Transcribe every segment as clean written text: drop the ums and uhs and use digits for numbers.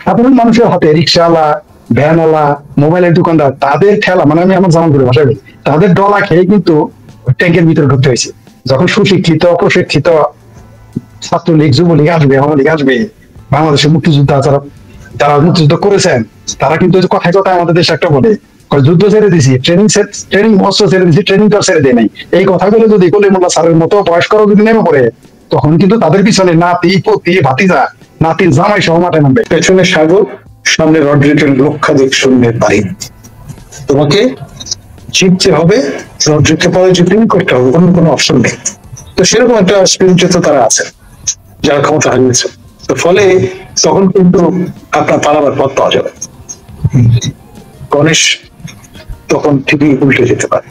সাধারণ মানুষের হাতে, রিক্সাওয়ালা, ভ্যানওয়ালা, মোবাইলের দোকানদার, তাদের ঠেলা, মানে আমি আমার জামান করে ভাষায় বলি, তাদের ডলা খেয়ে কিন্তু ট্যাঙ্কের ভিতরে ঢুকতে হয়েছে। যখন সুশিক্ষিত প্রশিক্ষিত ছাত্রলীগ, যুবলীগ আসবে, আওয়ামী লীগ আসবে, বাংলাদেশের মুক্তিযোদ্ধা যারা যারা মুক্তিযুদ্ধ করেছেন, তারা কিন্তু কথায় কথায় আমাদের দেশে একটা বলে, যুদ্ধ ছেড়ে দিছি, ট্রেনিং অস্ত্র ছেড়ে দিছি, ট্রেনিং তো ছেড়ে দেয় নাই। এই কথাগুলো যদি কলিমুল্লাহ স্যারের মতো বয়স্করা যদি নেমে পড়ে, তখন কিন্তু তাদের পিছনে নাতি, পতি, ভাতিজা, নাতির জামাই সহ মাঠে নামবে। পেছনে সাগর, সামনে রড্রিকের লক্ষাধিক সৈন্যের বাহিনী। তোমাকে জিততে হবে, রড্রিককে পরাজিত করতে হবে, অন্য কোনো অপশন নেই। তো সেরকম একটা স্পিরিটে তো তারা আছে যারা ক্ষমতা হারিয়েছে। তো ফলে তখন কিন্তু আপনার পালাবার পথ পাওয়া যাবে। গণেশ তখন ঠিকই উল্টে যেতে পারে।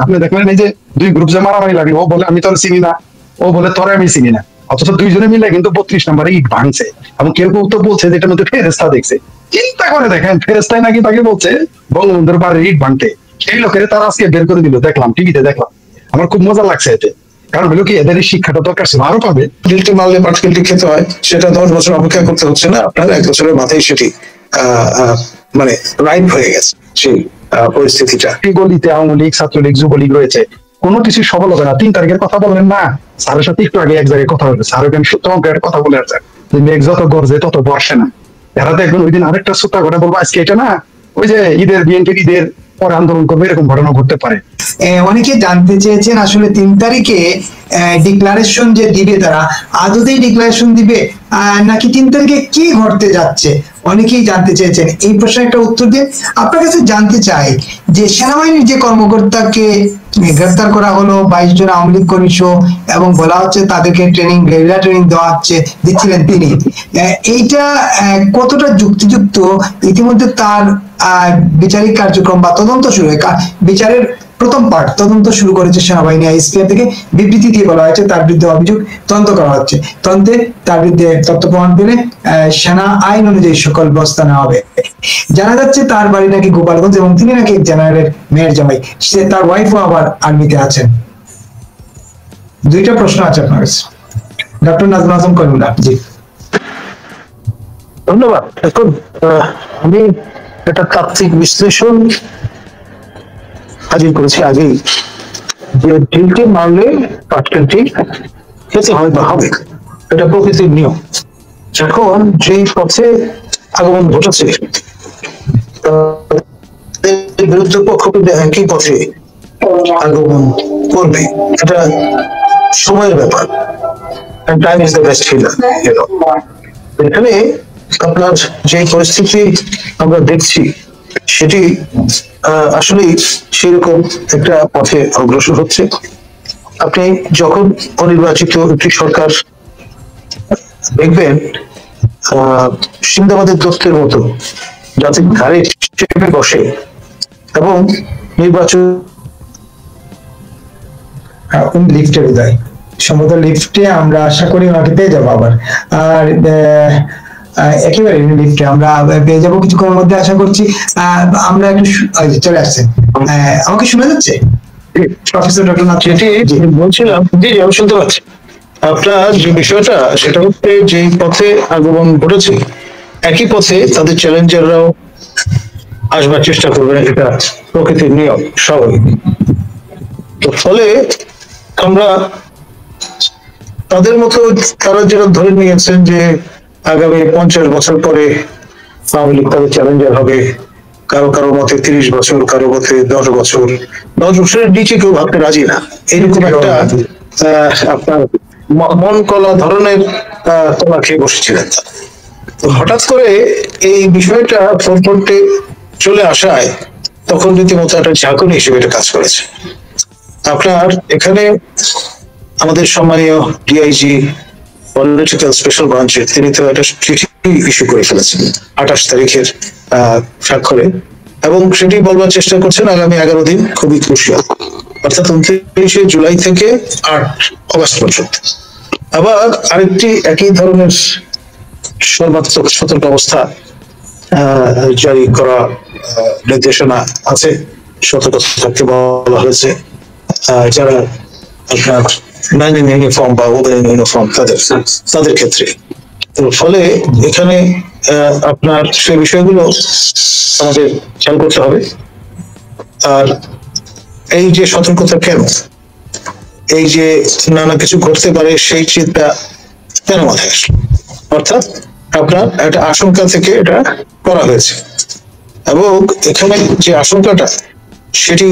আপনি দেখলেন এই যে দুই গ্রুপ যে মারামারি লাগলো, ও বলে আমি তোর চিনি না, ও বলে তোরে আমি চিনি না, অথচ দুইজনে মিলে কিন্তু 32 নম্বরে ইট ভাঙছে। এবং কেউ কেউ তো বলছে যে এটার মধ্যে ফেরেস্তা দেখছে। চিন্তা করে দেখেন, ফেরেস্তাই নাকি তাকে বলছে বঙ্গবন্ধুর বাড়ির ইট ভাঙতে। সেই লোকের তারা আজকে বের করে দিল, দেখলাম টিভিতে দেখলাম। আমার খুব মজা লাগছে এতে, কারণ হলো কি এদের এই শিক্ষাটা দরকার ছিল, আরো পাবে। গিলটি মারলে পাটকেলটি খেতে হয়, সেটা 10 বছর অপেক্ষা করতে হচ্ছে না, আপনার 1 বছরের মাথায় সেটি মানে রাইট হয়ে গেছে সেই পরিস্থিতিটা। গলিতে আওয়ামী লীগ, ছাত্রলীগ, যুবলীগ রয়েছে, কোনো কিছু সফল হবে না। 3 তারিখের কথা বললেন না, স্যারের সাথে একটু আগে এক জায়গায় কথা বলবে, স্যার ওখানে সত্য অঙ্কের কথা বলে আসছেন যে মেঘ যত গর্জে তত বর্ষে না। এরা দেখবেন ওই দিন আরেকটা সত্য করে বলবো, আজকে এটা না, ওই যে ঈদের, বিএনপির ঈদের পরে আন্দোলন করবে, এরকম ঘটনা ঘটতে পারে। অনেকে জানতে চেয়েছেন আসলে 3 তারিখে ডিক্লারেশন যে দিবে, তারা আদতেই ডিক্লারেশন দিবে নাকি 3 তারিখে কি ঘটতে যাচ্ছে, অনেকেই জানতে চেয়েছেন। এই প্রশ্নের একটা উত্তর দিয়ে আপনার কাছে জানতে চাই যে সেনাবাহিনীর যে কর্মকর্তাকে গ্রেফতার করা হলো, 22 জন আওয়ামী লীগ কর্মী এবং বলা হচ্ছে তাদেরকে ট্রেনিং, রেগুলার ট্রেনিং দেওয়া হচ্ছে, দিচ্ছিলেন তিনি, এইটা কতটা যুক্তিযুক্ত? ইতিমধ্যে তার বিচারিক কার্যক্রম বা তদন্ত শুরু হয়, বিচারের প্রথম পার্ট তদন্ত শুরু করেছে সেনাবাহিনী। আইএসপিআর থেকে বিবৃতি দিয়ে বলা হয়েছে তার বিরুদ্ধে অভিযোগ তদন্ত করা হচ্ছে, তদন্তে তার বিরুদ্ধে তথ্য প্রমাণ পেলে সেনা আইন অনুযায়ী সকল ব্যবস্থা নেওয়া হবে। জানা যাচ্ছে তার বাড়ি নাকি গোপালগঞ্জ এবং তিনি নাকি এক জেনারেলের মেয়ের জামাই, সে তার ওয়াইফও আবার আর্মিতে আছেন। দুইটা প্রশ্ন আছে আপনার কাছে, ডক্টর নাজমুল হাসান করিমুল্লাহ। জি ধন্যবাদ। এখন আমি একটা তাত্ত্বিক বিশ্লেষণ হাজির করেছি আগেই, যে ঢিলটি মারলে পাটকেলটি খেতে হয় বা হবে, এটা প্রকৃতির নিয়ম। এখন যেই পথে আগমন ঘটেছে বিরুদ্ধে পক্ষ কিন্তু একই পথে আগমন করবে, এটা সময়ের ব্যাপার। Time is the best healer. এখানে আপনার যে পরিস্থিতি আমরা দেখছি সেটি আসলে সেরকম একটা পথে অগ্রসর হচ্ছে। আপনি যখন অনির্বাচিত একটি সরকার দেখবেন সিন্দাবাদের দোস্তের মতো যাতে ঘাড়ে চেপে বসে এবং নির্বাচন লিফটে বিদায়, সম্ভবত লিফটে আমরা আশা করি ওনাকে পেয়ে যাবো আবার। আর একেবারে লিফটে আমরা পেয়ে যাবো কিছুক্ষণের মধ্যে আশা করছি। আমরা একটু চলে আসছেন, আমাকে শোনা যাচ্ছে? প্রফেসর ডক্টর নাথ বলছিলাম, জি আমি শুনতে পাচ্ছি। আপনার যে বিষয়টা সেটা হচ্ছে যে পথে আগমন ঘটেছে একই পথে তাদের চ্যালেঞ্জাররাও আসবার চেষ্টা করবে, এটা প্রকৃতির নিয়ম স্বাভাবিক। তো ফলে আমরা তাদের মতো তারা যেটা ধরে নিয়েছেন যে আগামী 50 বছর পরে আওয়ামী লীগ তাদের চ্যালেঞ্জার হবে, কারো কারো মতে 30 বছর, কারো মতে 10 বছর, 10 বছরের নিচে কেউ ভাবতে রাজি না, এরকম একটা আপনার মন কলা ধরনের তোলা খেয়ে বসেছিলেন। হঠাৎ করে এই বিষয়টা ফ্রন্টে চলে আসায় তখন রীতিমতো একটা ঝাঁকুনি হিসেবে এটা কাজ করেছে। আপনার এখানে আমাদের সম্মানীয় ডিআইজি পলিটিক্যাল স্পেশাল ব্রাঞ্চের তিনি তো একটা চিঠি ইস্যু করে ফেলেছেন 28 তারিখের স্বাক্ষরে, এবং সেটি বলবার চেষ্টা করছেন আগামী 11 দিন খুবই ক্রুশিয়াল, অর্থাৎ 29শে জুলাই থেকে 8 অগস্ট পর্যন্ত। আবার আরেকটি একই ধরনের সর্বাত্মক সতর্ক অবস্থা জারি করা নির্দেশনা আছে, সতর্ক থাকতে বলা হয়েছে যারা আপনার ইউনিফর্ম বা ওপেন ইউনিফর্ম তাদের ক্ষেত্রে। তো ফলে এখানে আপনার সেই বিষয়গুলো আমাদের খেয়াল করতে হবে। আর এই যে সতর্কতা কেন, এই যে নানা কিছু ঘটতে পারে সেই চিন্তা কেন মাথায় আসলো, অর্থাৎ আপনার একটা আশঙ্কা থেকে এটা করা হয়েছে, এবং এখানে যে আশঙ্কাটা সেটি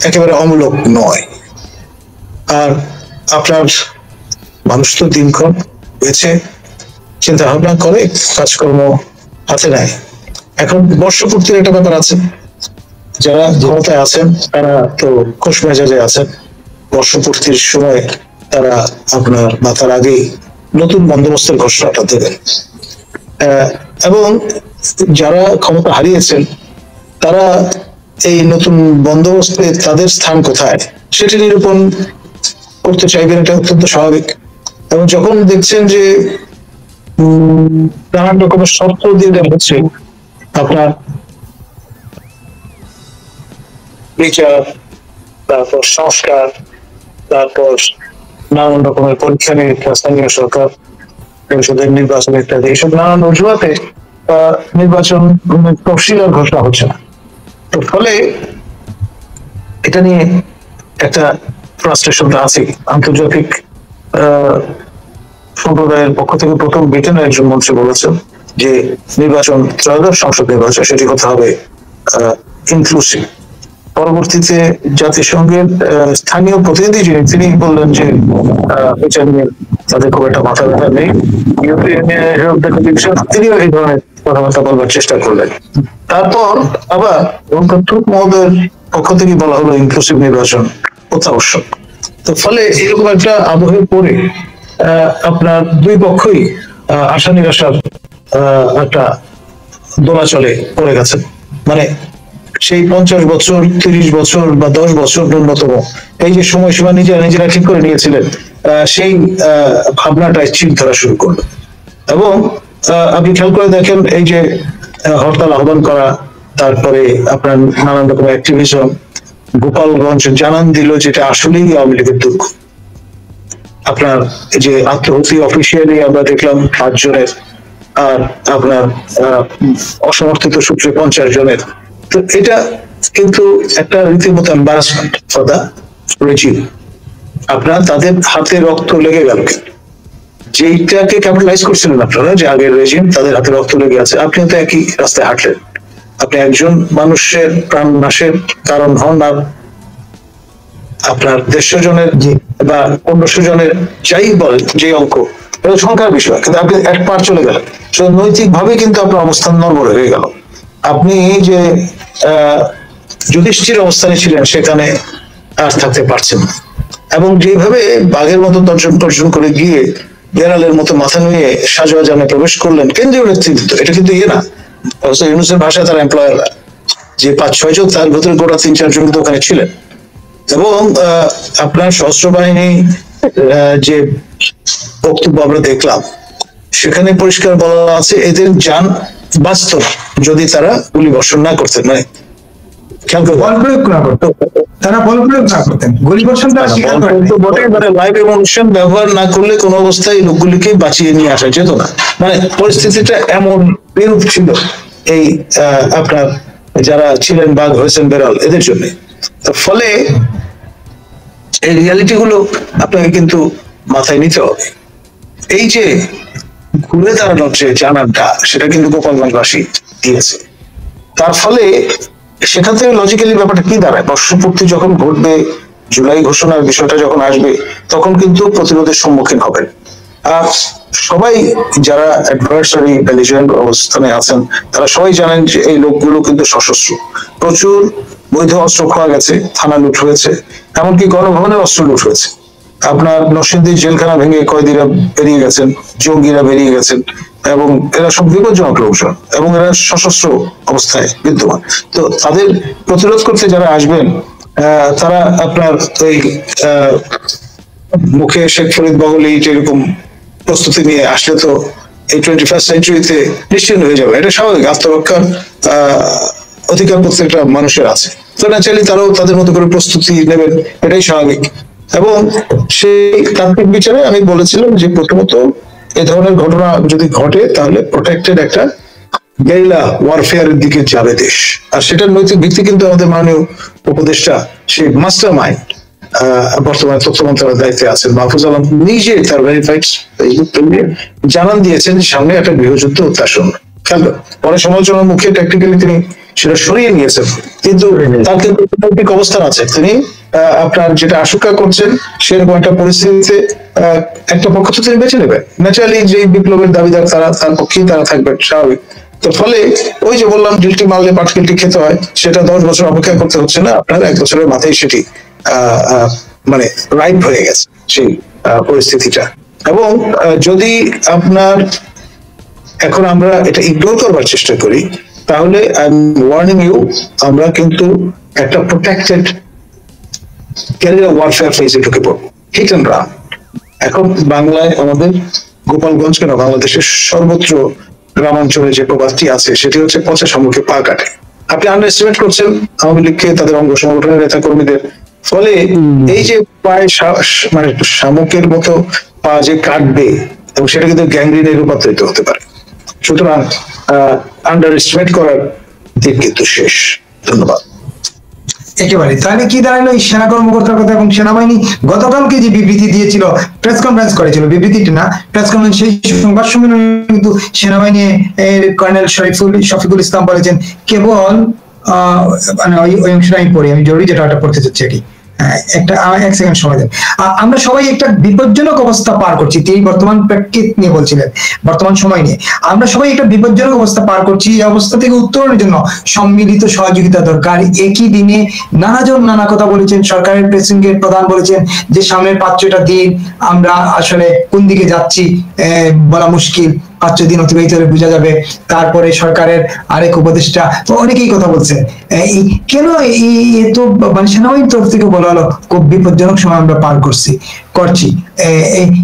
একেবারে অমূলক নয়। আর আপনার মানুষ তো দিনক্ষণ হয়েছে, চিন্তা ভাবনা করে, কাজকর্ম হাতে নেয়। এখন বর্ষপূর্তির একটা ব্যাপার আছে, যারা ক্ষমতায় আছেন তারা তো খোশ মেজাজে আছেন। বর্ষপূর্তির সময় তারা আপনার বা তার আগেই নতুন বন্দোবস্তের ঘোষণাটা দেবেন, এবং যারা ক্ষমতা হারিয়েছেন তারা এই নতুন বন্দোবস্তে তাদের স্থান কোথায় সেটি নিরূপণ করতে চাইবেন, এটা অত্যন্ত স্বাভাবিক। এবং যখন দেখছেন যে নানান রকমের শর্ত দিয়ে দেওয়া হচ্ছে, আপনার বিচার, তারপর সংস্কার, তারপর নানান রকমের পরীক্ষা নিরীক্ষা, স্থানীয় সরকার, পরিষদের নির্বাচন ইত্যাদি, এইসব নানান অজুহাতে নির্বাচন তফসিল আর ঘোষণা হচ্ছে না। তো ফলে এটা নিয়ে একটা ফ্রাস্ট্রেশন আছে। আন্তর্জাতিক সম্প্রদায়ের পক্ষ থেকে প্রথম ব্রিটেনের একজন মন্ত্রী বলেছেন যে নির্বাচন, ত্রয়োদশ সংসদ নির্বাচন, সেটি হতে হবে ইনক্লুসিভ। পরবর্তীতে জাতিসংঘের স্থানীয় প্রতিনিধি যিনি, তিনি বললেন যে এটা নিয়ে তাদের খুব একটা মাথা ব্যথা নেই। তিনিও এই ধরনের কথাবার্তা বলবার চেষ্টা করলেন। তারপর আবার ট্রুপ মহোদয়ের পক্ষ থেকে বলা হলো ইনক্লুসিভ নির্বাচন অত্যাবশ্যক। তো ফলে এরকম একটা আবহে পড়ে আপনার দুই পক্ষই আশা নিরাশার একটা দোলাচলে পড়ে গেছে। মানে সেই 50 বছর, 30 বছর বা 10 বছর ন্যূনতম, এই যে সময়সীমা নিজেরা ঠিক করে নিয়েছিলেন, সেই ভাবনাটা চির ধরা শুরু করলো। এবং আপনি খেয়াল করে দেখেন, এই যে হরতাল আহ্বান করা, তারপরে আপনার নানান রকম অ্যাক্টিভিজম, গোপালগঞ্জ জানান দিল যেটা আসলেই আওয়ামী লীগের দুঃখ। আপনার যে আত্মহত্যা অফিসিয়ালি আমরা দেখলাম 5 জনের, আর আপনার অসমর্থিত সূত্রে 50 জনের। তো এটা কিন্তু একটা রীতিমতো এম্বারাসমেন্ট ফর দা রেজিম। আপনার তাদের হাতে রক্ত লেগে গেল, যেইটাকে ক্যাপিটালাইজ করছিলেন আপনারা, যে আগের রেজিম তাদের হাতে রক্ত লেগে আছে, আপনি তো একই রাস্তায় হাঁটলেন। আপনি একজন মানুষের প্রাণ নাশের কারণ হন, আর আপনার 150 জনের বা 1500 জনের যাই বলেন, যে অঙ্ক, এটা সংখ্যার বিষয়, কিন্তু আপনি এক পার চলে গেলেন। নৈতিক ভাবে কিন্তু আপনার অবস্থান নড়বড়ে হয়ে গেল। আপনি যে যুধিষ্ঠির অবস্থানে ছিলেন সেখানে আর থাকতে পারছেন না, এবং যেভাবে বাঘের মতো তর্জন করে গিয়ে বেড়ালের মতো মাথা নুয়ে সাজোয়াজানে প্রবেশ করলেন কেন্দ্রীয় নেতৃত্ব, এটা কিন্তু ইয়ে না, ইউনূসের ভাষায় তারা এমপ্লয়াররা, যে 5-6 জন, তার ভেতরে গোটা 3-4 জন কিন্তু ওখানে ছিলেন। এবং আপনার সশস্ত্র বাহিনী যে বক্তব্য আমরা দেখলাম, সেখানে পরিষ্কার বলা আছে এদের যান বাঁচত যদি তারা গুলি বর্ষণ না করতেন। মানে বল প্রয়োগ না করতেন, তারা বল প্রয়োগ না করতেন, গুলি বর্ষণ তারা স্বীকার করেন। মানে লাইভ এমোশন ব্যবহার না করলে কোনো অবস্থায় লোকগুলিকে বাঁচিয়ে নিয়ে আসা যেত না। মানে পরিস্থিতিটা এমন বিরূপ ছিল এই আপনার যারা ছিলেন বাঘ হয়েছেন বেড়াল, এদের জন্য। ফলে এই রিয়ালিটি গুলো আপনাকে কিন্তু মাথায় নিতে হবে। এই যে ঘুরে দাঁড়ানোর যে জানানটা, সেটা কিন্তু গোপালগঞ্জবাসী দিয়েছে। তার ফলে সেখান থেকে লজিক্যালি ব্যাপারটা কি দাঁড়ায়, বর্ষপূর্তি যখন ঘটবে, জুলাই ঘোষণার বিষয়টা যখন আসবে, তখন কিন্তু প্রতিরোধের সম্মুখীন হবেন। আর সবাই যারা অ্যাডভার্সারি বেলিজেন্ট অবস্থানে আছেন, তারা সবাই জানেন যে এই লোকগুলো কিন্তু সশস্ত্র। প্রচুর বৈধ অস্ত্র খোয়া গেছে, থানা লুট হয়েছে, এমনকি গণভবনের অস্ত্র লুট হয়েছে। আপনার নরসিংদীর জেলখানা ভেঙে কয়েদিরা বেরিয়ে গেছেন, জঙ্গিরা বেরিয়ে গেছেন, এবং এরা সব বিপজ্জনক লোকজন, এবং এরা সশস্ত্র অবস্থায় বিদ্যমান। তো তাদের প্রতিরোধ করতে যারা আসবেন, তারা আপনার এই মুখে শেখ ফরিদ বগলি যেরকম প্রস্তুতি নিয়ে আসলে তো এই 21st সেঞ্চুরিতে নিশ্চিন্ত হয়ে যাবে। এটা স্বাভাবিক, আত্মরক্ষার অধিকার প্রত্যেকটা মানুষের আছে। তো ন্যাচারালি তারাও তাদের মতো করে প্রস্তুতি নেবেন, এটাই স্বাভাবিক। এবং সেই তাত্ত্বিক বিচারে আমি বলেছিলাম যে প্রথমত এ ধরনের ঘটনা যদি ঘটে তাহলে প্রোটেক্টেড একটা গেরিলা ওয়ারফেয়ারের দিকে যাবে দেশ। আর সেটার নৈতিক ভিত্তি কিন্তু আমাদের মাননীয় উপদেষ্টা, সেই মাস্টার মাইন্ড, বর্তমানে তথ্য মন্ত্রণালয়ের দায়িত্বে আছেন মাহফুজ আলম, নিজে তার ভেরিফাইড জানান দিয়েছেন যে সামনে একটা গৃহযুদ্ধ উত্তাসন। পরে সমালোচনার মুখে টেকনিক্যালি তিনি সেটা সরিয়ে নিয়েছেন, কিন্তু তার কিন্তু নৈতিক অবস্থান আছে। তিনি আপনার যেটা আশঙ্কা করছেন সেরকম একটা পরিস্থিতিতে একটা পক্ষ তো তিনি বেছে নেবেন, ন্যাচারালি যে বিপ্লবের দাবিদার তারা, তার পক্ষেই তারা থাকবেন, স্বাভাবিক। তো ফলে ওই যে বললাম ডিলটি মারলে পাটকেলটি খেতে হয়, সেটা 10 বছর অপেক্ষা করতে হচ্ছে না, আপনার 1 বছরের মাথায় সেটি মানে রাইট হয়ে গেছে সেই পরিস্থিতিটা। এবং যদি আপনার এখন আমরা এটা ইগনোর করবার চেষ্টা করি, তাহলে আই এম ওয়ার্নিং ইউ, আমরা কিন্তু একটা প্রোটেক্টেড ক্যারিয়ার ওয়ারফেয়ার ফেজে ঢুকে পড়বো, হিট অ্যান্ড রান। এখন বাংলায় আমাদের গোপালগঞ্জ কেন বাংলাদেশের সর্বত্র গ্রামাঞ্চলে যে প্রবাদটি আছে সেটি হচ্ছে পচা শামুকে পা কাটে। আপনি আন্ডার এস্টিমেট করছেন আওয়ামী লীগকে, তাদের অঙ্গ সংগঠনের নেতা কর্মীদের, ফলে এই যে প্রায় মানে শামুকের মতো পা যে কাটবে এবং সেটা কিন্তু গ্যাংগ্রিনে রূপান্তরিত হতে পারে। সুতরাং আন্ডার এস্টিমেট করার দিক কিন্তু শেষ। ধন্যবাদ। একেবারে তাহলে কি দাঁড়ালো এই সেনা কর্মকর্তার কথা এবং সেনাবাহিনী গতকালকে যে বিবৃতি দিয়েছিল, প্রেস কনফারেন্স করেছিল, বিবৃতিটি না প্রেস কনফারেন্স, সেই সংবাদ সম্মেলনে কিন্তু সেনাবাহিনী কর্নেল শফিকুল ইসলাম বলেছেন কেবল মানে ওই অংশটা আমি পড়ি, আমি জরুরি যেটা পড়তে চাচ্ছি আর কি, একটা 1 সেকেন্ড সময় দেন। আমরা সবাই একটা বিপজ্জনক অবস্থা পার করছি, তিনি বর্তমান প্রেক্ষিত নিয়ে বলছিলেন, বর্তমান সময় নিয়ে আমরা সবাই একটা বিপজ্জনক অবস্থা পার করছি। এই অবস্থা থেকে উত্তরণের জন্য সম্মিলিত সহযোগিতা দরকার। একই দিনে নানাজন নানা কথা বলেছেন, সরকারের প্রেসিডেন্ট প্রধান বলেছেন যে সামনের 5-6টা দিন আমরা আসলে কোন দিকে যাচ্ছি বলা মুশকিল, 5-6 দিন অতিবাহিত হলে বোঝা যাবে। তারপরে সরকারের আরেক উপদেষ্টা তো অনেকেই কথা বলছেন, কেন তো মানে সেনাবাহিনীর তরফ থেকে বলা হলো খুব বিপজ্জনক সময় আমরা পার করছি।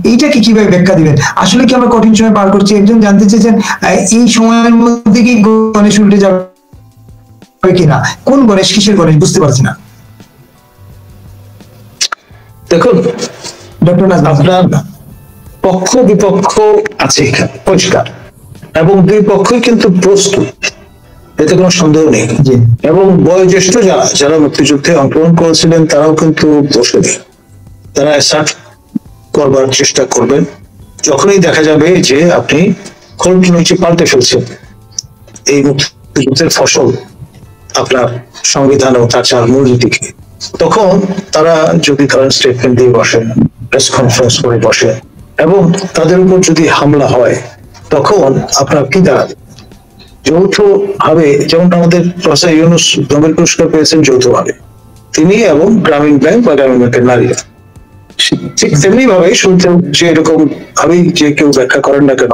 এইটাকে কিভাবে ব্যাখ্যা দিবেন? আসলে কি আমরা কঠিন সময় পার করছি? একজন জানতে চেয়েছেন এই সময়ের মধ্যে কি গণেশ উল্টে যাবে কিনা, কোন গণেশ, কিসের গণেশ বুঝতে পারছি না। দেখুন ডক্টর নাজমুল, আপনার পক্ষ বিপক্ষ আছে এখানে পরিষ্কার, এবং 2 পক্ষই কিন্তু প্রস্তুত, এতে কোনো সন্দেহ নেই। এবং বয়োজ্যেষ্ঠ যারা মুক্তিযুদ্ধে অংশগ্রহণ করেছিলেন তারাও কিন্তু বসে নেই, তারা অ্যাসার্ট করবার চেষ্টা করবেন যখনই দেখা যাবে যে আপনি খোলটি নিচে পাল্টে ফেলছেন এই মুক্তিযুদ্ধের ফসল আপনার সংবিধান ও তার 4 মূলনীতিকে। তখন তারা যদি ধরেন স্টেটমেন্ট দিয়ে বসেন, প্রেস কনফারেন্স করে বসে, এবং তাদের উপর যদি হামলা হয়, তখন আপনার কি দাঁড়াবে? যৌথ ভাবে, যেমন আমাদের প্রফেসর ইউনূস নোবেল পুরস্কার পেয়েছেন যৌথভাবে, তিনি এবং গ্রামীণ ব্যাংক বা গ্রামীণ ব্যাংকের নারীরা, ঠিক তেমনি ভাবে শুনতে যে এরকম ভাবেই যে কেউ ব্যাখ্যা করেন না কেন,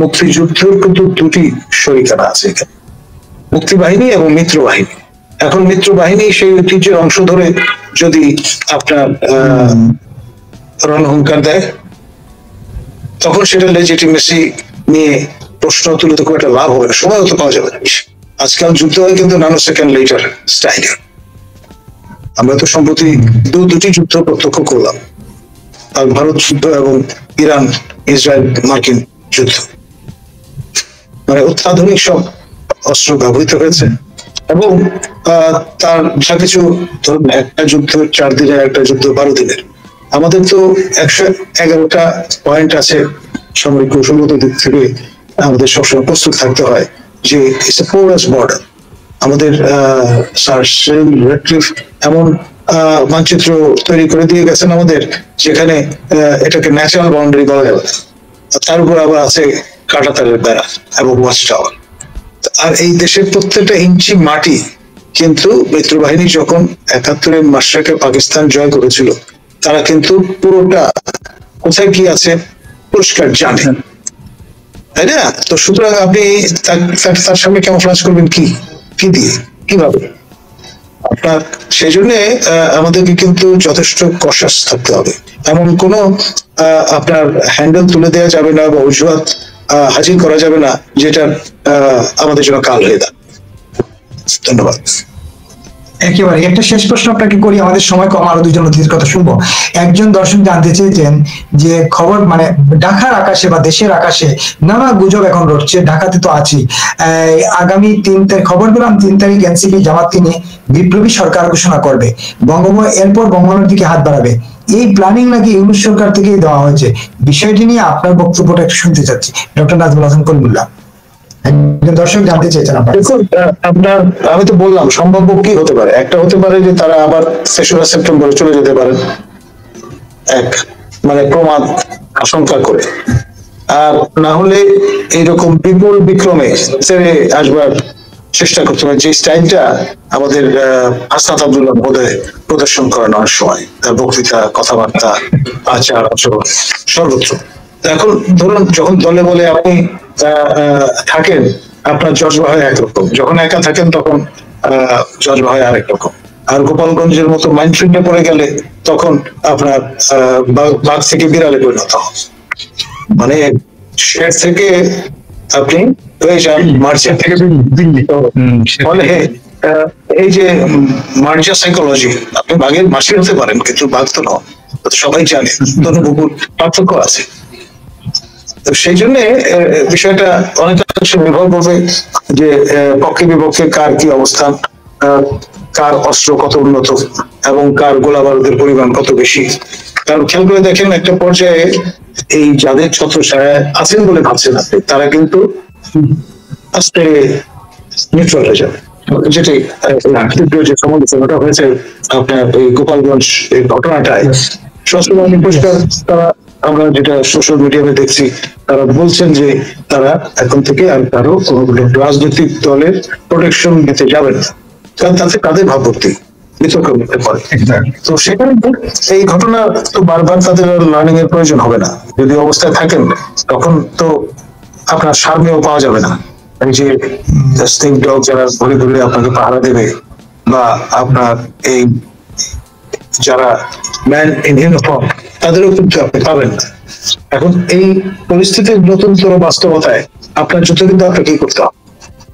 মুক্তিযুদ্ধের কিন্তু 2টি শরিকানা আছে এখানে, মুক্তিবাহিনী এবং মিত্র বাহিনী। এখন মিত্র বাহিনী সেই ঐতিহ্যের অংশ ধরে যদি আপনার রণহুঙ্কার দেয়, তখন সেটা লেজিটিমেসি নিয়ে প্রশ্ন তুলে তো খুব একটা লাভ হবে না, সময় তো পাওয়া যাবে না বেশি। আজকাল যুদ্ধ হয় কিন্তু নানো সেকেন্ড লেটার স্টাইলে। আমরা তো সম্প্রতি 2টি যুদ্ধ প্রত্যক্ষ করলাম, আর ভারত যুদ্ধ এবং ইরান ইসরায়েল মার্কিন যুদ্ধ, মানে অত্যাধুনিক সব অস্ত্র ব্যবহৃত হয়েছে। এবং তার যা কিছু ধরুন, একটা যুদ্ধ 4 দিনের, একটা যুদ্ধ 12 দিনের। আমাদের তো 111টা পয়েন্ট আছে সামরিক কৌশলগত দিক থেকে, আমাদের সবসময় প্রস্তুত থাকতে হয় যে ইটস এ পোরাস বর্ডার। আমাদের এমন মানচিত্র তৈরি করে দিয়ে গেছেন আমাদের, যেখানে এটাকে ন্যাচারাল বাউন্ডারি বলা যাবে, তার উপর আবার আছে কাঁটাতারের বেড়া এবং ওয়াচ টাওয়ার। আর এই দেশের প্রত্যেকটা ইঞ্চি মাটি কিন্তু মিত্রবাহিনী যখন 71-এর মাশরাকে পাকিস্তান জয় করেছিল, তারা কিন্তু পুরোটা কোথায় কি আছে পরিষ্কার জানে, তাই না? তো সুতরাং আপনি তার সামনে ক্যামোফ্লেজ করবেন কি দিয়ে, কিভাবে? আপনার সেই জন্য আমাদেরকে কিন্তু যথেষ্ট কশাস থাকতে হবে। এমন কোনো আপনার হ্যান্ডেল তুলে দেওয়া যাবে না বা অজুহাত হাজির করা যাবে না যেটা আমাদের জন্য কাল হয়ে দাঁড়ায়। ধন্যবাদ। একেবারে একটা শেষ প্রশ্ন আপনাকে করি, আমাদের সময় কম, আরো দুজন অতিথির কথা শুনবো। একজন দর্শক জানতে চেয়েছেন যে খবর মানে ঢাকার আকাশে বা দেশের আকাশে নানা গুজব এখন রটছে, ঢাকাতে তো আছি, আগামী 3 তারিখ খবর পেলাম 3 তারিখ এনসিপি জামাতকে নিয়ে বিপ্লবী সরকার ঘোষণা করবে, এরপর বঙ্গবন্ধুর দিকে হাত বাড়াবে, এই প্ল্যানিং নাকি ইউনূস সরকার থেকেই দেওয়া হয়েছে। বিষয়টি নিয়ে আপনার বক্তব্যটা একটু শুনতে চাচ্ছি, ডক্টর নাজমুল হাসান কলিমুল্লাহ। একজন দর্শক জানতে চেয়েছেন আপনার। দেখুন, আপনার আমি তো বললাম সম্ভাব্য কি হতে পারে। একটা হতে পারে যে তারা আবার 3রা সেপ্টেম্বরে চলে যেতে পারেন, এক মানে প্রমাদ আশঙ্কা করে, আর না হলে এইরকম বিপুল বিক্রমে ছেড়ে আসবার চেষ্টা করতে হবে, যে স্টাইলটা আমাদের হাসনাত আব্দুল্লাহ মহোদয় প্রদর্শন করেন অনেক সময়, তার বক্তৃতা, কথাবার্তা, আচার আচরণ সর্বত্র। এখন ধরুন, যখন দলে বলে আপনি থাকেন, আপনার জজবা হয় একরকম, যখন একা থাকেন তখন জজবা হয় আরেক রকম। আর গোপালগঞ্জের মতো মাইন্ডফ্রেন্ডে পড়ে গেলে তখন আপনার বাঘ থেকে বিড়ালে পরিণত হন, মানে শের থেকে আপনি হয়ে যান মার্চেন্ট থেকে দিল্লি। ফলে এই যে মার্জিয়া সাইকোলজি, আপনি বাঘের মাসি হতে পারেন কিন্তু বাঘ তো নয়, সবাই জানে, তনুপুকুর পার্থক্য আছে। তো সেই জন্য বিষয়টা অনেকাংশে নির্ভর করবে যে পক্ষে বিপক্ষে কার কি অবস্থান, কার অস্ত্র কত উন্নত এবং কার গোলা বারুদের পরিমাণ কত বেশি। কারণ খেয়াল করে দেখেন, একটা পর্যায়ে এই যাদের ছত্রছায়া আছেন বলে ভাবছেন আপনি, তারা কিন্তু আস্তে নিউট্রাল হয়ে যাবে। যেটাই যে সমালোচনাটা হয়েছে আপনার এই গোপালগঞ্জ এই ঘটনাটায়, সবসময় পরিষ্কার তারা, আমরা যেটা সোশ্যাল মিডিয়াতে দেখছি, তারা বলছেন যে তারা এখন থেকে আর কারো রাজনৈতিক দলের প্রোটেকশন নিতে যাবেন, কারণ তাতে তাদের ভাবমূর্তি বিতর্কের মধ্যে পড়ে। তো সেখানে এই ঘটনা তো বারবার তাদের লার্নিং এর প্রয়োজন হবে না, যদি অবস্থায় থাকেন তখন তো আপনার সারমেয় পাওয়া যাবে না। এই যে স্নেক ডগ যারা ঘুরে ঘুরে আপনাকে পাহারা দেবে, বা আপনার এই যারা ম্যান ইন ইউনিফর্ম, তাদেরও কিন্তু আপনি পাবেন না। এখন এই পরিস্থিতির নতুনতর বাস্তবতায় আপনার যুদ্ধ কিন্তু আপনাকে কি করতে হবে,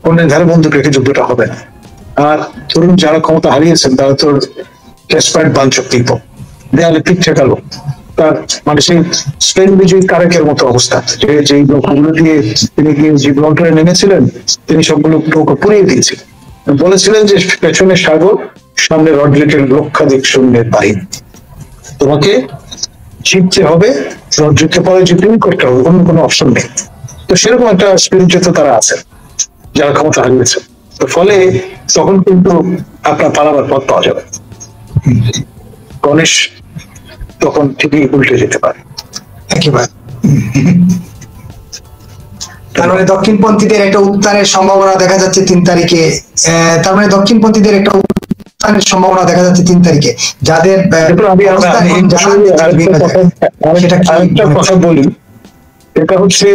অন্যের ধারে বন্দুক রেখে যুদ্ধটা হবে না। আর ধরুন, যারা ক্ষমতা হারিয়েছেন তারা তো ডেসপাইট বাঞ্চ অফ পিপল, দেয়ালে পিঠ ঠেকালো, তার মানে সেই স্পেন বিজয়ী কারেকের মতো অবস্থা, যে যেই নৌকাগুলো দিয়ে তিনি গিয়ে জিব্রাল্টারে নেমেছিলেন, তিনি সবগুলো নৌকা পুড়িয়ে দিয়েছিলেন, বলেছিলেন যে পেছনে সাগর, সামনে রড্রিকের লক্ষাধিক সৈন্যের বাহিনী, তোমাকে জিততে হবে, রড্রিককে পরে জিতিং করতে হবে, অন্য কোনো অপশন নেই। তো সেরকম একটা স্পিরিটে তো তারা আছে যারা ক্ষমতা হারিয়েছে। তো ফলে তখন কিন্তু আপনার পালাবার পথ পাওয়া যাবে, গণেশ তখন ঠিকই উল্টে যেতে পারে একেবারে। তার মানে দক্ষিণপন্থীদের একটা উত্থানের সম্ভাবনা দেখা যাচ্ছে 3 তারিখে, তার মানে দক্ষিণপন্থীদের একটা উত্থানের সম্ভাবনা দেখা যাচ্ছে 3 তারিখে, যাদের আরেকটা কথা বলি, এটা হচ্ছে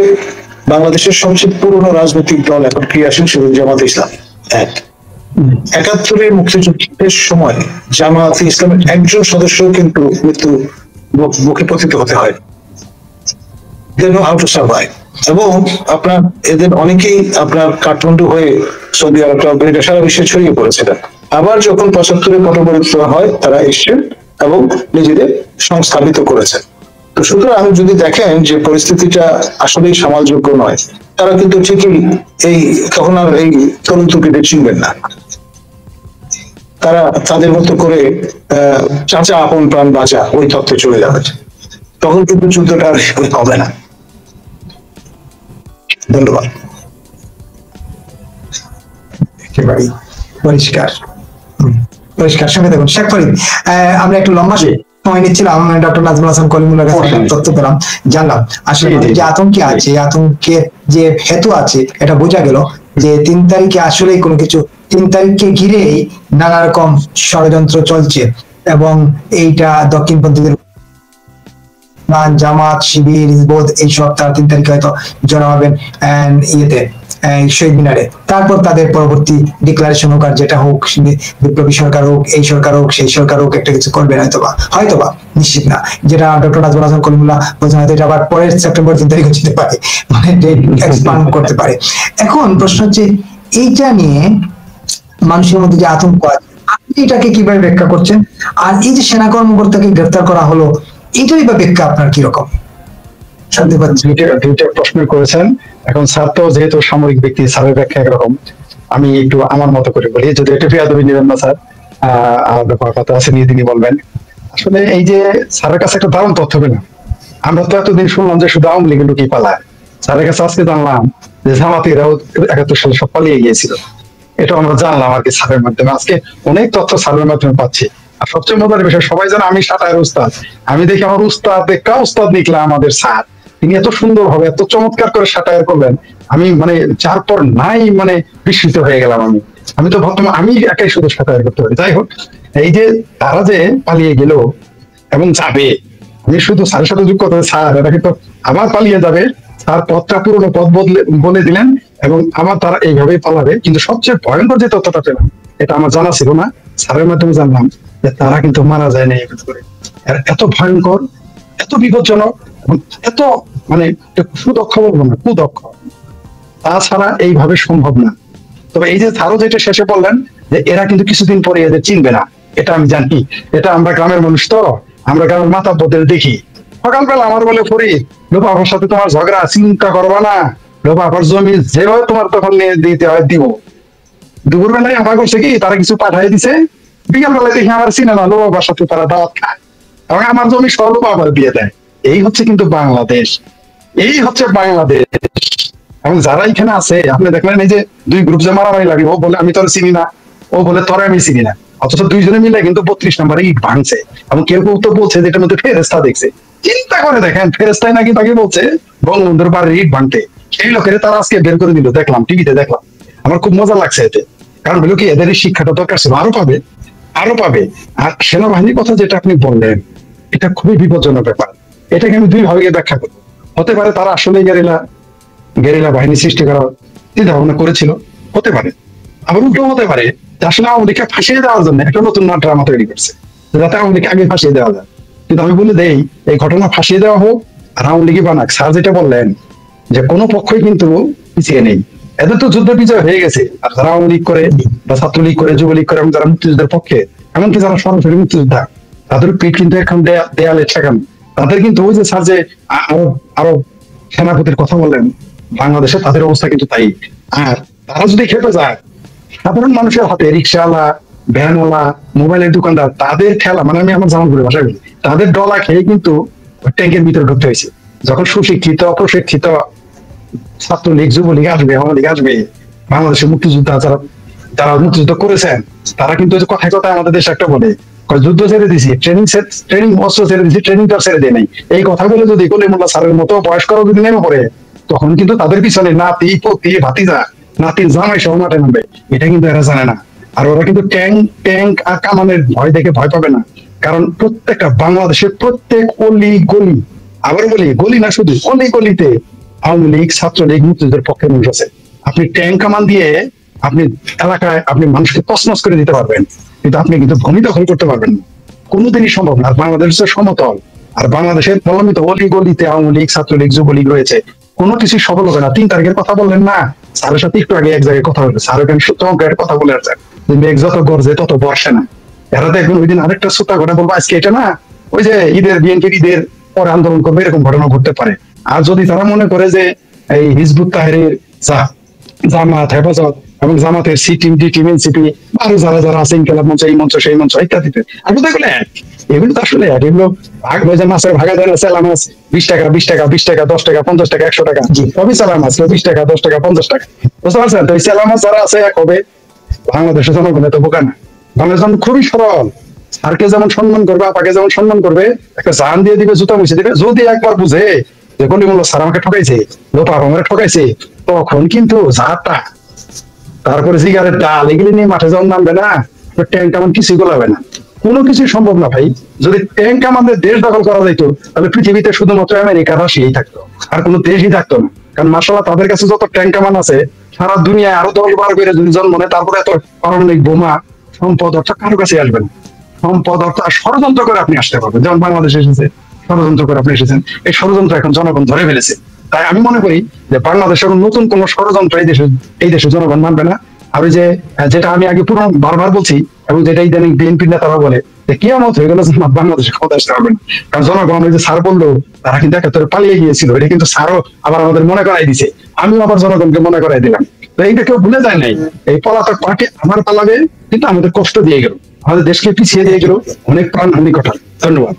বাংলাদেশের সবচেয়ে পুরনো রাজনৈতিক দল এখন ক্রিয়াশীল শুধু জামাত ইসলাম। 71-এর মুক্তিযুদ্ধের সময় জামাত ইসলামের একজন সদস্য কিন্তু মৃত্যু মুখে পতিত হতে হয়, হাউ টু সার্ভাইভ। এবং আপনার এদের অনেকেই আপনার কাঠমান্ডু হয়ে সৌদি আরব সারা বিশ্বে ছড়িয়ে পড়েছিলেন। আবার যখন 75-এ পটপরিবর্তন হয়, তারা এসছেন এবং নিজেদের সংস্থাপিত করেছেন। তো সুতরাং যদি দেখেন যে পরিস্থিতিটা আসলেই সামালযোগ্য নয়, তারা কিন্তু ঠিকই এই তখন আর এই তরুণ তুর্কিদের চিনবেন না, তারা তাদের মতো করে চাচা আপন প্রাণ বাঁচা ওই তত্ত্বে চলে যাবে, তখন কিন্তু যুদ্ধটা আর হবে না। ধন্যবাদ। একেবারে পরিষ্কার পরিষ্কার। সঙ্গে দেখুন শেখ ফরিদ, আমরা একটু লম্বা সময় নিচ্ছিলাম, ডক্টর নাজমুল হাসান কলিমুল্লাহর কাছে তথ্য পেলাম, জানলাম আসলে যে আতঙ্কে আছে, আতঙ্কের যে হেতু আছে এটা বোঝা গেল যে 3 তারিখে আসলেই কোনো কিছু, 3 তারিখকে ঘিরেই নানা রকম ষড়যন্ত্র চলছে, এবং এইটা দক্ষিণপন্থীদের জামাত, শিবির, হিজবুত এইসব তারা 3 তারিখে হয়তো জড়ো হবেন ইয়েতে শহীদ মিনারে। তারপর তাদের পরবর্তী ডিক্লারেশন হোক, আর যেটা হোক, বিপ্লবী সরকার হোক, এই সরকার হোক, সেই সরকার হোক, একটা কিছু করবেন হয়তোবা নিশ্চিত না, যেটা ডক্টর নাজমুল হাসান কলিমুল্লাহ বলছেন, হয়তো এটা আবার পরের সেপ্টেম্বর 3 তারিখ যেতে পারে, মানে এক্সপান্ড করতে পারে। এখন প্রশ্ন হচ্ছে এইটা নিয়ে মানুষের মধ্যে যে আতঙ্ক আছে, এটাকে কিভাবে ব্যাখ্যা করছেন? আর এই যে সেনা কর্মকর্তাকে গ্রেফতার করা হলো, এটারই বা ব্যাখ্যা আপনার কিরকম শুনতে পাচ্ছি? দুইটা প্রশ্ন করেছেন। এখন স্যার তো যেহেতু সামরিক ব্যক্তি, স্যারের ব্যাখ্যা একরকম, আমি একটু আমার মতো করে বলি, যদি একটু বেয়াদবি নেবেন না স্যার, আলাদা কথা আছে নিয়ে তিনি বলবেন। আসলে এই যে স্যারের কাছে একটা দারুণ তথ্য পেলাম। আমরা তো এতদিন শুনলাম যে শুধু আওয়ামী লীগের লোকই পালায়, স্যারের কাছে আজকে জানলাম যে জামাতিরাও 71 সালে সব পালিয়ে গিয়েছিল। এটা আমরা জানলাম আর কি স্যারের মাধ্যমে। আজকে অনেক তথ্য স্যারের মাধ্যমে পাচ্ছি। আর সবচেয়ে মজার বিষয়, সবাই জানে আমি সাঁতারের উস্তাদ, আমি দেখি আমার উস্তাদ দেখা উস্তাদ নিকলা আমাদের স্যার, তিনি এত সুন্দর ভাবে এত চমৎকার করে সাঁতার করলেন, আমি মানে যার পর নাই মানে বিস্মিত হয়ে গেলাম। আমি তো ভাবতাম আমি একাই শুধু সাঁতার করতে পারি। যাই হোক, এই যে তারা যে পালিয়ে গেল এবং যাবে, আমি শুধু স্যারের সাথে যোগ করতে, স্যার এটা কিন্তু আবার পালিয়ে যাবে, তার পথটা পুরোনো পথ বলে দিলেন এবং আবার তারা এইভাবেই পালাবে। কিন্তু সবচেয়ে ভয়ঙ্কর যে তথ্যটা পেলাম, এটা আমার জানা ছিল না, স্যারের মাধ্যমে জানলাম যে তারা কিন্তু মারা যায় না এই ভিতরে। এত ভয়ঙ্কর, এত বিপজ্জনক এবং এত মানে সুদক্ষ বলবো না, কুদক্ষ, তাছাড়া এইভাবে সম্ভব না। তবে এই যে স্যারও যেটা শেষে বললেন যে এরা কিন্তু কিছুদিন পরে এদের চিনবে না, এটা আমি জানি। এটা আমরা গ্রামের মানুষ তো, আমরা গ্রামের মাতাব্বরদের দেখি। সকালবেলা আমার বলে ফরিদ, লোপাফার সাথে তোমার ঝগড়া, চিন্তা করবা না, লোপাফার জমি যেভাবে তোমার তখন নিয়ে দিতে হয় দিব। দুপুর বেলায় আমার করছে কি, তারা কিছু পাঠাই দিছে, বিকাল বেলায় দেখি আমার চিনে না, লোপাফার সাথে তারা দাওয়াত খায় এবং আমার জমি সব লোপাফার দিয়ে দেয়। এই হচ্ছে কিন্তু বাংলাদেশ, এই হচ্ছে বাংলাদেশ। এবং যারা এখানে আছে, আপনি দেখলেন এই যে দুই গ্রুপ যে মারামারি লাগে, ও বলে আমি তোর চিনি না, ও বলে তোরে আমি চিনি না, অথচ দুইজনে মিলে কিন্তু 32 নম্বরে ইট ভাঙছে। এবং কেউ কেউ তো বলছে যে এটার মধ্যে ফেরেস্তা দেখছে। চিন্তা করে দেখেন, ফেরেস্তাই নাকি তাকে বলছে বঙ্গবন্ধুর বাড়ির ইট ভাঙতে। সেই লোকের তারা আজকে বের করে দিল, দেখলাম টিভিতে দেখলাম, আমার খুব মজা লাগছে এতে। কারণ হলো কি, এদের এই শিক্ষাটা দরকার ছিল, আরো পাবে, আরো পাবে। আর সেনাবাহিনীর কথা যেটা আপনি বললেন, এটা খুবই বিপজ্জনক ব্যাপার। এটাকে আমি দুই ভাবে ব্যাখ্যা করবো। হতে পারে তারা আসলে গেরিলা বাহিনী সৃষ্টি করার চিন্তা ভাবনা করেছিল, হতে পারে। আবার উল্টো হতে পারে যে আসলে আওয়ামী লীগকে ফাঁসিয়ে দেওয়ার জন্য একটা নতুন ড্রামা তৈরি করছে, যাতে আওয়ামী লীগকে আগে ফাঁসিয়ে দেওয়া যায়। কিন্তু আমি বলে দেই, এই ঘটনা ফাঁসিয়ে দেওয়া হোক আর আওয়ামী লীগই বানাক, স্যার যেটা বললেন যে কোনো পক্ষই কিন্তু পিছিয়ে নেই। এদের তো যুদ্ধ বিজয় হয়ে গেছে। আর যারা আওয়ামী লীগ করে বা ছাত্রলীগ করে, যুবলীগ করে এবং যারা মুক্তিযুদ্ধের পক্ষে, এমনকি যারা সরাসরি মুক্তিযোদ্ধা, তাদের পিঠ কিন্তু এখন দেয়ালে ঠেকানো। তাদের কিন্তু ওই যে স্যার যে আরো সেনাপতির কথা বললেন, বাংলাদেশে তাদের অবস্থা কিন্তু তাই। আর তারা যদি খেপে যায়, সাধারণ মানুষের হাতে, রিক্সাওয়ালা, ভ্যানওয়ালা, মোবাইলের দোকানদার, তাদের ঠেলা, মানে আমি আমার জামালপুরের ভাষায় বলি, তাদের ডলা খেয়ে কিন্তু ট্যাঙ্কের ভিতরে ঢুকতে হয়েছে। যখন সুশিক্ষিত প্রশিক্ষিত ছাত্রলীগ, যুবলীগ আসবে, আওয়ামী লীগ আসবে, বাংলাদেশের মুক্তিযোদ্ধা যারা যারা মুক্তিযুদ্ধ করেছেন, তারা কিন্তু কথায় কথায় আমাদের দেশে একটা বলে, যুদ্ধ ছেড়ে দিছি, ট্রেনিং অস্ত্র ছেড়ে দিছি, ট্রেনিংটা ছেড়ে দেয় নাই। এই কথা বলে যদি কলিমুল্লাহ স্যারের মতো বয়স্করা যদি নেমে পড়ে, তখন কিন্তু তাদের পিছনে নাতি, পতি, ভাতিজা, নাতির জামাই সহ মাঠে নামবে। এটা কিন্তু এরা জানে না। আর ওরা কিন্তু ট্যাঙ্ক আর কামানের ভয় দেখে ভয় পাবে না। কারণ প্রত্যেকটা বাংলাদেশের প্রত্যেক অলি গলি, আবার বলি গলি না, শুধু অলি গলিতে আওয়ামী লীগ, ছাত্রলীগ, মুক্তিযুদ্ধের পক্ষের মানুষ আছে। আপনি ট্যাঙ্ক কামান দিয়ে আপনি এলাকায় আপনি মানুষকে তছনছ করে দিতে পারবেন, কিন্তু আপনি কিন্তু ভূমি দখল করতে পারবেন না, কোনোদিনই সম্ভব না। আর বাংলাদেশ সমতল, আর বাংলাদেশের প্রলম্বিত অলি গলিতে আওয়ামী লীগ, ছাত্রলীগ, যুবলীগ রয়েছে, কোনো কিছু সফল হবে না। 3 তারিখের কথা বললেন না, স্যারের সাথে একটু আগে এক জায়গায় কথা হলো, স্যার ওখানে চমকের কথা বলে আসছে, মেঘ যত গর্জে তত বর্ষে না। এরা দেখবেন ওই দিন আরেকটা শ্রোতা ঘটনা বলবো, আজকে এটা না, ওই যে বিএনপির ঈদের পরে আন্দোলন করবে, এরকম ঘটনা ঘটতে পারে। আর যদি তারা মনে করে যে এই হিজবুত তাহরীর জামাত, হেফাজত এবং জামাতের C team, D team, NCP, আরো যারা যারা আছে, ইনকিলাব মঞ্চ, এই মঞ্চ, সেই মঞ্চ ইত্যাদিতে, আমি তো এগুলো এক, এগুলো তো আসলে এক। এগুলো ভাগ হয়ে যায়, মাছের ভাগা যায় না, সেলা মাছ 20 টাকা, 20 টাকা, 20 টাকা, 10 টাকা, 50 টাকা, 100 টাকা, সবই সেলা মাছ, 20 টাকা, 10 টাকা, 50 টাকা, বুঝতে পারছেন? তো এই সেলা মাছ যারা আছে এক হবে। বাংলাদেশের জনগণ এত বোকা না, বাংলাদেশ খুবই সরল। স্যারকে যেমন সম্মান করবে, আপাকে যেমন সম্মান করবে, একটা জান দিয়ে দিবে, জুতা মুছে দিবে। যদি একবার বুঝে যে কলিমুল্লাহ স্যার আমাকে ঠকাইছে, লোপা আমাকে ঠকাইছে, তখন কিন্তু ঝাড়টা, তারপরে সিগারেট, ডাল, এগুলি নিয়ে মাঠে যখন নামবে না, ট্যাঙ্ক আমার কিছুই গোলাবে না, কোনো কিছুই সম্ভব না ভাই। যদি ট্যাঙ্ক আমাদের দেশ দখল করা যাইতো, তাহলে পৃথিবীতে শুধুমাত্র আমেরিকা, রাশিয়াই থাকতো, আর কোনো দেশই থাকতো না। কারণ মাশাআল্লাহ তাদের কাছে যত ট্যাঙ্ক কামান আছে, সারা দুনিয়ায় আরো 10-12 করে যদি জন্ম নেয়, তারপরে এত পারমাণবিক বোমা, সম্পদ অর্থাৎ কারো কাছে আসবে না। সম্পদ অর্থাৎ ষড়যন্ত্র করে আপনি আসতে পারবেন, যেমন বাংলাদেশে এসেছে, ষড়যন্ত্র করে আপনি এসেছেন। এই ষড়যন্ত্র এখন জনগণ ধরে ফেলেছে। তাই আমি মনে করি যে বাংলাদেশের নতুন কোন ষড়যন্ত্র এই দেশে জনগণ মানবে না। আর ওই যে যেটা আমি আগে পুরো বারবার বলছি এবং যেটা ইদানিং বিএনপির নেতারা বলে যে কিয়ামত হয়ে গেল বাংলাদেশে ক্ষমতা আসতে হবে না, কারণ জনগণ ওই যে স্যার বললো তারা কিন্তু একাত্তরে পালিয়ে গিয়েছিল, এটা কিন্তু স্যারও আবার আমাদের মনে করাই দিছে, আমিও আবার জনগণকে মনে করাই দিলাম। তো এইটা কেউ ভুলে যায় নাই, এই পলাতক পার্টি আমার পালাবে কিন্তু আমাদের কষ্ট দিয়ে গেল, আমাদের দেশকে পিছিয়ে দিয়ে গেল, অনেক প্রাণহানি ঘটাল। ধন্যবাদ।